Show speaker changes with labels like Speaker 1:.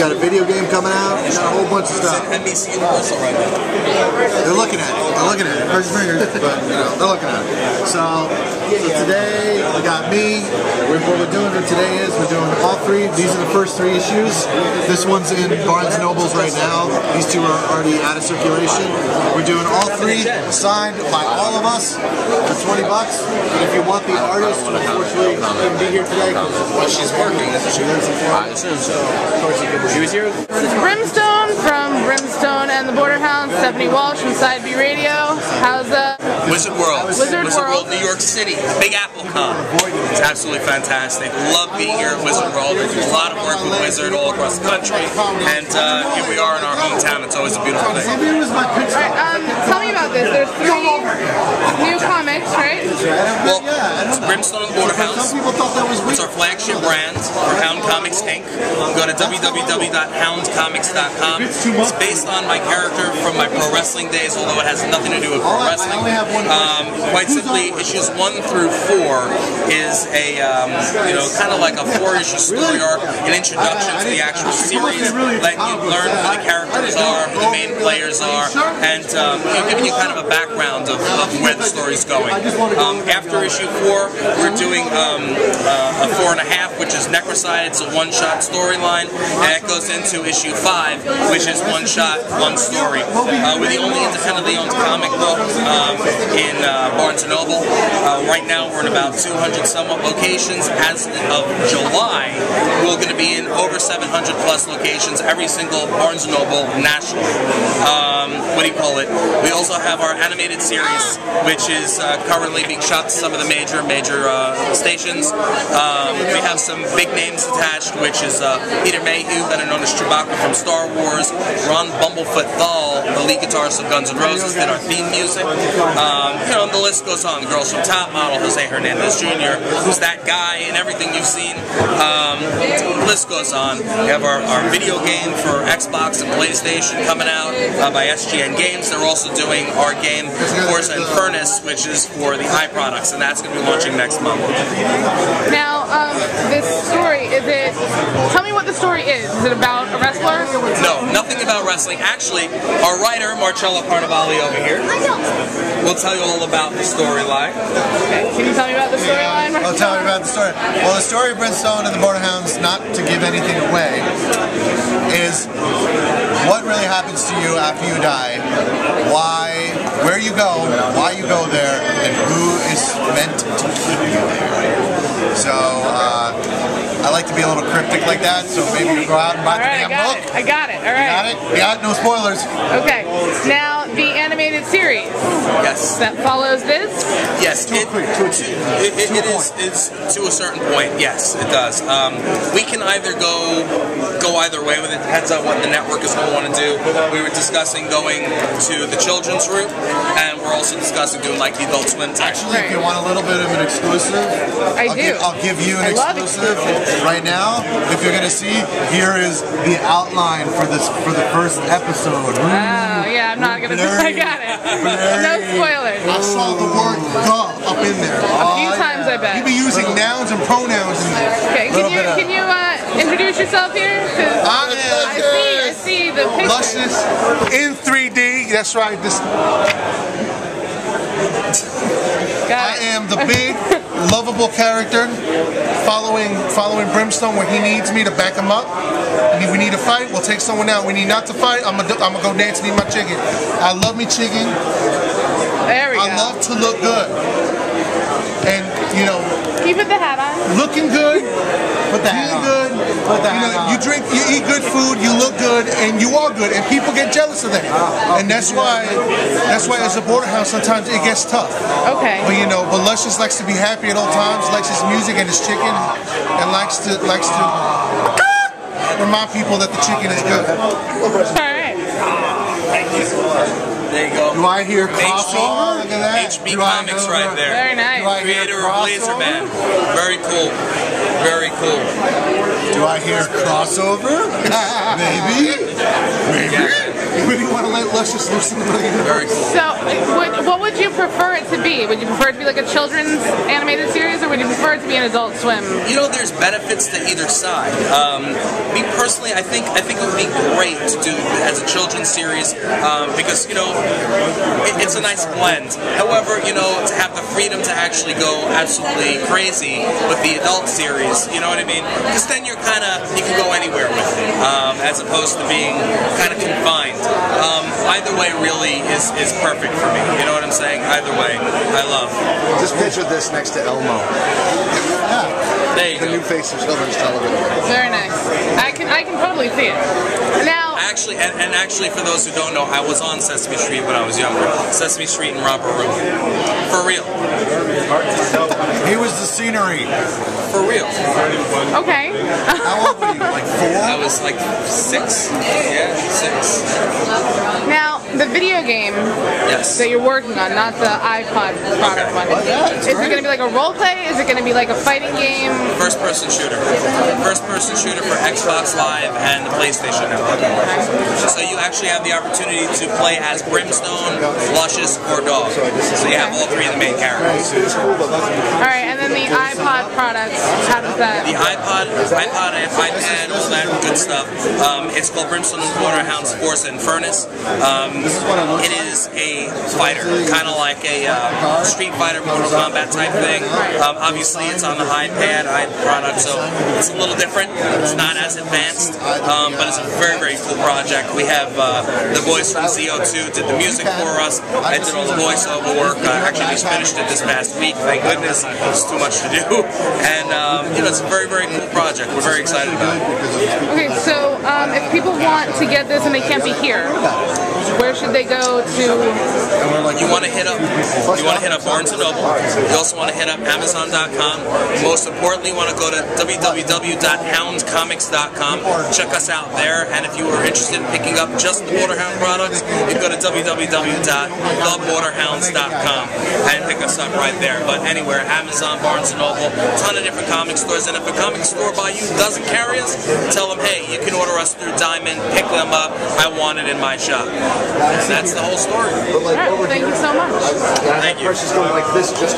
Speaker 1: got a video game coming out. We got a whole bunch of stuff.
Speaker 2: NBC Universal right now.
Speaker 1: They're looking at it. They're looking at it. First fingers, but you know, they're looking at it. So today we got me. What we're doing for today is we're doing all three. These are the first three issues. This one's in Barnes & Nobles right now. These two are already out of circulation. We're doing all three signed by all of us for $20. And if you want the artist, unfortunately, couldn't be here today.
Speaker 2: Well, she's working. She was here.
Speaker 3: This is Brimstone from Brimstone and the Border Hounds. Stephanie Walsh from Side B Radio. How's
Speaker 2: Wizard World.
Speaker 3: Wizard World,
Speaker 2: New York City. Big Apple Con. It's absolutely fantastic. Love being here at Wizard World. There's a lot of work with Wizard all across the country, and here we are in our hometown. It's always a beautiful thing.
Speaker 3: Alright, tell me about this. There's 3 new comics, right?
Speaker 2: Well, it's Brimstone and the Border Hounds. It's our flagship brand for Hound Comics Inc. Go to www.houndcomics.com. It's based on my character from my pro wrestling days, although it has nothing to do with pro wrestling. Quite simply, issues 1 through 4 is a, kind of like a 4-issue story arc, an introduction to the actual series, letting you learn who the characters are, who the main players are, and giving you kind of a background of where the story's going. After issue 4, we're doing a 4.5, which is Necrocide. It's a one-shot storyline, and it goes into issue 5, which is one-shot, one story. We're the only independently owned comic book in Barnes & Noble. Right now we're in about 200 somewhat locations. As of July, we're going to be in over 700 plus locations, every single Barnes & Noble nationally. We also have our animated series, which is currently being shot to some of the major stations. We have some big names attached, which is Peter Mayhew, better known as Chewbacca from Star Wars, Ron Bumblefoot Thal, the lead guitarist of Guns N' Roses, did our theme music. And the list goes on. The Girls from Top Model, Jose Hernandez Jr., who's that guy and everything you've seen. The list goes on. We have our video game for Xbox and PlayStation coming out by SGN Games. They're also doing our game Forza Infernus, which is for the iProducts, and that's going to be launching next month.
Speaker 3: Now, this story, tell me what the story is. Is it about a wrestler?
Speaker 2: No, nothing about wrestling. Actually, our writer, Marcello Carnevale over here, will tell you all about the storyline.
Speaker 3: Okay, can you tell me about the storyline?
Speaker 1: I'll tell you about the story. Well, the story of Brimstone and the Border Hounds, not to give anything away, is what really happens to you after you die, where you go, why you go there, and who is meant to keep you there. So, I like to be a little cryptic like that, so maybe you go out and buy the damn book.
Speaker 3: I got it, alright.
Speaker 1: You got it? No spoilers.
Speaker 3: Okay, now the animated series.
Speaker 2: Yes.
Speaker 3: That follows this?
Speaker 2: Yes, it is to a certain point, yes, it does. We can either go either way with it, depends on what the network is going to want to do. We were discussing going to the children's route, and we're also discussing doing like the Adult Swim type.
Speaker 1: Actually, if you want a little bit of an exclusive, I'll give you an exclusive right now. If you're going to see, here is the outline for the first episode.
Speaker 3: Oh, yeah, I'm not going to I got it. No spoilers.
Speaker 1: I saw the word "the" up in there.
Speaker 3: A few times, I bet.
Speaker 1: You be using nouns and pronouns in there.
Speaker 3: Okay, can you introduce yourself here? I see the picture.
Speaker 4: Luscious in 3D. That's right. I am the big, lovable character following Brimstone where he needs me to back him up. And if we need to fight, we'll take someone out. We need not to fight, I'm gonna go dance and eat my chicken. I love me chicken.
Speaker 3: There we go.
Speaker 4: I love to look good. And,
Speaker 3: you put the hat on.
Speaker 4: Looking good,
Speaker 1: Put the hat on.
Speaker 4: good.
Speaker 1: Put the hat on.
Speaker 4: You eat good food, you look good, and you are good, and people get jealous of that. And that's why as a border house sometimes it gets tough.
Speaker 3: Okay.
Speaker 4: But Luscious likes to be happy at all times, likes his music and his chicken, and likes to remind people that the chicken is good.
Speaker 3: All right.
Speaker 2: Thank you. There you go.
Speaker 1: Do I hear crossover? Look at that.
Speaker 2: HB Comics right there.
Speaker 3: Very nice.
Speaker 2: Creator of Laserman. Very cool. Very cool.
Speaker 1: Do I hear crossover? Maybe. We didn't want to let Luscious loose in the
Speaker 2: Very cool.
Speaker 3: So, what would you prefer it to be? Would you prefer it to be like a children's animated series, or would you prefer it to be an Adult Swim?
Speaker 2: You know, there's benefits to either side. Me personally, I think it would be great to do as a children's series because it's a nice blend. However, to have the freedom to actually go absolutely crazy with the adult series, you know what I mean? Because then you can go anywhere with it, as opposed to being kind of confined. Either way really is perfect for me. You know what I'm saying? Either way, I love.
Speaker 5: Just picture this next to Elmo.
Speaker 1: Yeah.
Speaker 2: There you
Speaker 5: The
Speaker 2: go.
Speaker 5: new face of children's television.
Speaker 3: Very nice. I can totally see it. Now,
Speaker 2: Actually, for those who don't know, I was on Sesame Street when I was younger. Sesame Street and Robert Room. For real.
Speaker 1: He was the scenery.
Speaker 2: For real.
Speaker 3: okay.
Speaker 1: How old were you? Like 4?
Speaker 2: I was like 6. Yeah, 6.
Speaker 3: Now, the video game
Speaker 2: Yes.
Speaker 3: that you're working on, not the iPod product one, is it going to be like a role play? Is it going to be like a fighting game?
Speaker 2: First-person shooter. First-person shooter for Xbox Live and the PlayStation Network. So you actually have the opportunity to play as Brimstone, Luscious, or Dog. So you have all 3 of the main characters.
Speaker 3: All right, and then the iPod products, how does that?
Speaker 2: The iPod, iPad, all that good stuff. It's called Brimstone and Waterhounds Force and Furnace. It is a fighter, kind of like a Street Fighter, Mortal Kombat type thing. Obviously, it's on the iPad product, so it's a little different. It's not as advanced, but it's a very, very cool project. We have the boys from ZO2 did the music for us. I did all the voiceover work. I actually just finished it this past week. Thank goodness. It's too much to do. And, it's a very, very cool project. We're very excited about it.
Speaker 3: Okay, so if people want to get this and they can't be here, where should they go to?
Speaker 2: You want to hit up Barnes & Noble. You also want to hit up Amazon.com. Most importantly, you want to go to www.houndcomics.com. Check us out there. And if you are interested in picking up just the Waterhound products, you can go to www.thewaterhounds.com and pick us up right there. But anywhere, Amazon, Barnes & Noble, a ton of different comic stores. And if a comic store by you doesn't carry us, tell them, hey, you can order us through Diamond, pick them up. I want it in my shop. And that's the whole story.
Speaker 3: All right, thank you so much.
Speaker 2: Thank you.
Speaker 5: Just going like this, just